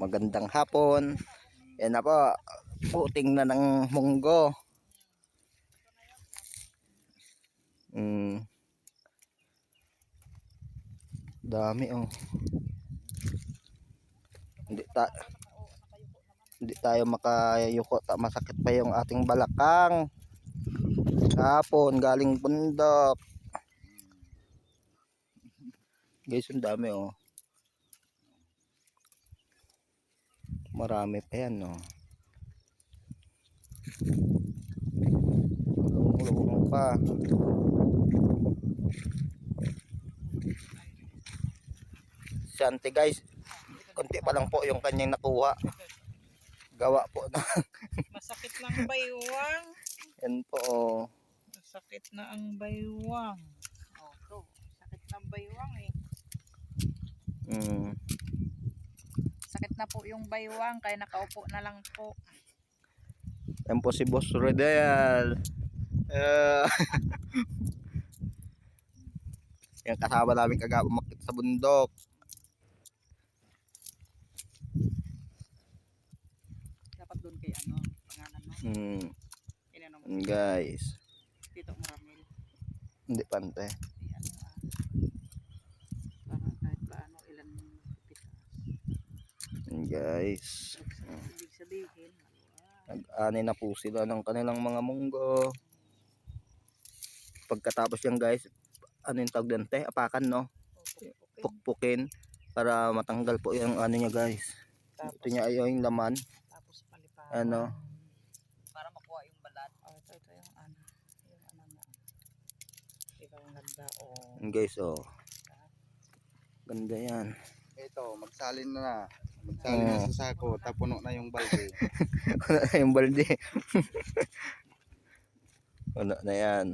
Magandang hapon. Yan na po. Puting na ng munggo. Dami oh. Hindi tayo makayuko. Masakit pa yung ating balakang. Hapon galing bundok. Guys, ang dami oh. Marami pa yan oh. Lulong pa. Sante guys, konti pa lang po yung kanyang nakuha. Gawa po na. Masakit lang baywang. Yan po oh. Masakit na ang baywang. Oh, to. Sakit na ang baywang eh. Sakit na po yung baywang kaya nakaupo na lang po. Yan po si Boss Rodel. Yan kasama namin kagawang umakyat sa bundok. Dapat doon kay ano, pangalan mo. Inano mo. Guys. Tito Maramil. Hindi pante. Ano para kahit paano ilan pitas. Guys. Ibig sabihin, Nag-ani na po sila ng kanilang mga munggo. Pagkatapos yan guys, ano yung tawag din, apakan no? Pukpukin para matanggal po yung ano niya guys. tapos, Ito niya ay yung laman. tapos palipan. Ano? Para makuha yung balat. Oh, ito yung ano. Yung ano na. Ikaw ang ganda oh. Guys oh. Ganda yan. Ito, magsalin na. Magsalin na sa sako, tapuno na yung balde. Wala na yung balde. Wala na yan.